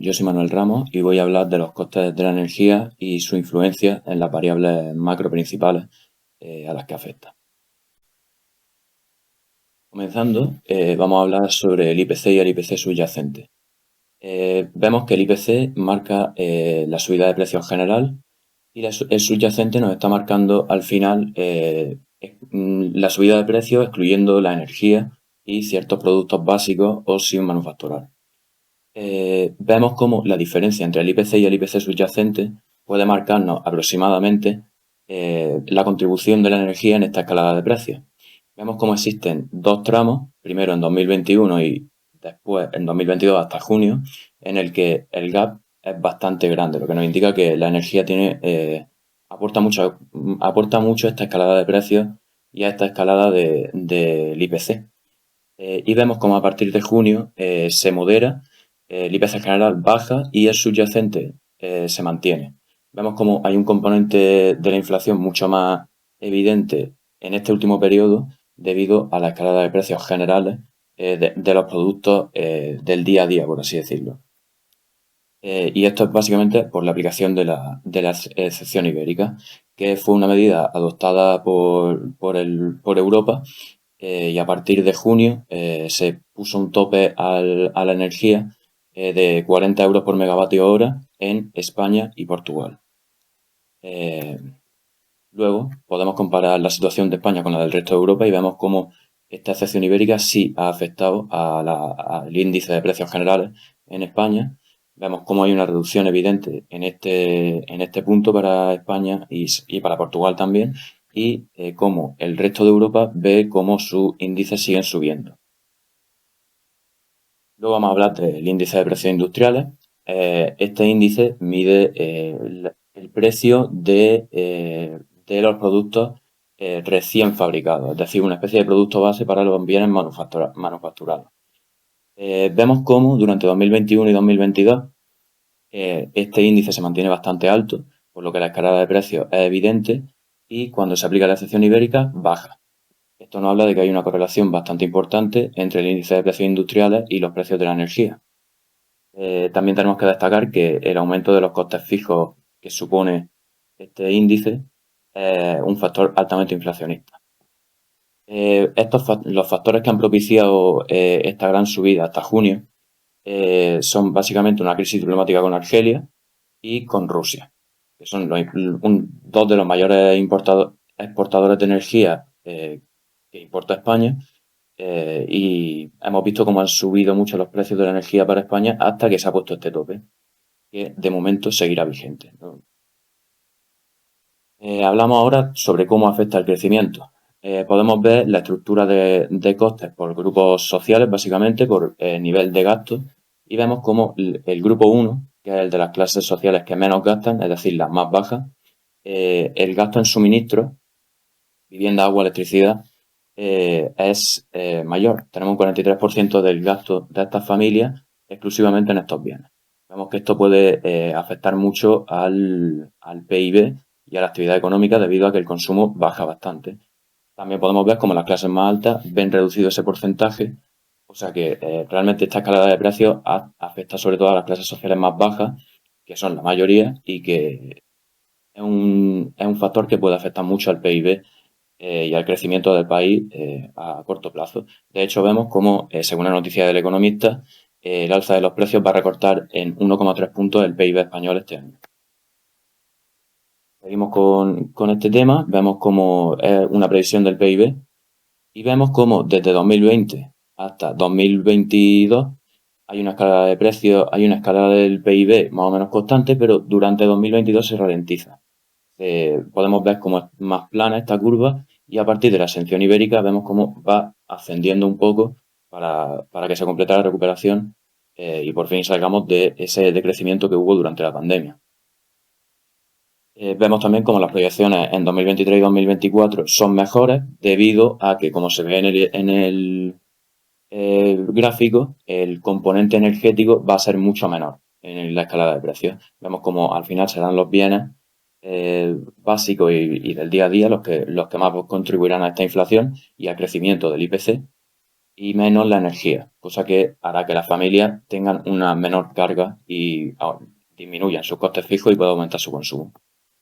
Yo soy Manuel Ramos y voy a hablar de los costes de la energía y su influencia en las variables macro principales a las que afecta. Comenzando, vamos a hablar sobre el IPC y el IPC subyacente. Vemos que el IPC marca la subida de precios general y el subyacente nos está marcando al final la subida de precios excluyendo la energía y ciertos productos básicos o sin manufacturar. Vemos cómo la diferencia entre el IPC y el IPC subyacente puede marcarnos aproximadamente la contribución de la energía en esta escalada de precios. Vemos cómo existen dos tramos, primero en 2021 y después en 2022 hasta junio, en el que el gap es bastante grande, lo que nos indica que la energía aporta mucho a esta escalada de precios y a esta escalada del IPC. Y vemos cómo a partir de junio se modera, el IPC general baja y el subyacente se mantiene. Vemos cómo hay un componente de la inflación mucho más evidente en este último periodo debido a la escalada de precios generales de los productos del día a día, por así decirlo. Y esto es básicamente por la aplicación de la excepción ibérica, que fue una medida adoptada por Europa y a partir de junio se puso un tope a la energía de 40 euros por megavatio hora en España y Portugal. Luego podemos comparar la situación de España con la del resto de Europa y vemos cómo esta excepción ibérica sí ha afectado al índice de precios generales en España. Vemos cómo hay una reducción evidente en este punto para España y para Portugal también, y cómo el resto de Europa ve cómo sus índices siguen subiendo. Luego vamos a hablar del índice de precios industriales. Este índice mide el precio de los productos recién fabricados, es decir, una especie de producto base para los bienes manufacturados. Vemos cómo durante 2021 y 2022 este índice se mantiene bastante alto, por lo que la escalada de precios es evidente y cuando se aplica la excepción ibérica baja. Esto nos habla de que hay una correlación bastante importante entre el índice de precios industriales y los precios de la energía. También tenemos que destacar que el aumento de los costes fijos que supone este índice es un factor altamente inflacionista. Los factores que han propiciado esta gran subida hasta junio son básicamente una crisis diplomática con Argelia y con Rusia, que son dos de los mayores exportadores de energía que importa España, y hemos visto cómo han subido mucho los precios de la energía para España hasta que se ha puesto este tope, que de momento seguirá vigente, ¿no? Hablamos ahora sobre cómo afecta el crecimiento. Podemos ver la estructura de costes por grupos sociales, básicamente, por nivel de gasto, y vemos cómo el grupo 1, que es el de las clases sociales que menos gastan, es decir, las más bajas, el gasto en suministro, vivienda, agua, electricidad, es mayor. Tenemos un 43% del gasto de estas familias exclusivamente en estos bienes. Vemos que esto puede afectar mucho al PIB y a la actividad económica debido a que el consumo baja bastante. También podemos ver cómo las clases más altas ven reducido ese porcentaje, o sea que realmente esta escalada de precios afecta sobre todo a las clases sociales más bajas, que son la mayoría, y que es un factor que puede afectar mucho al PIB y al crecimiento del país a corto plazo. De hecho, vemos cómo, según la noticia del Economista, el alza de los precios va a recortar en 1,3 puntos el PIB español este año. Seguimos con este tema, vemos cómo es una previsión del PIB y vemos cómo desde 2020 hasta 2022 hay una escalada de precios, hay una escalada del PIB más o menos constante, pero durante 2022 se ralentiza. Podemos ver cómo es más plana esta curva y a partir de la exención ibérica vemos cómo va ascendiendo un poco para que se complete la recuperación y por fin salgamos de ese decrecimiento que hubo durante la pandemia. Vemos también cómo las proyecciones en 2023 y 2024 son mejores debido a que, como se ve en el gráfico, el componente energético va a ser mucho menor en la escalada de precios. Vemos como al final serán los bienes básicos y del día a día los que más contribuirán a esta inflación y al crecimiento del IPC. y menos la energía, cosa que hará que las familias tengan una menor carga y disminuyan sus costes fijos y pueda aumentar su consumo.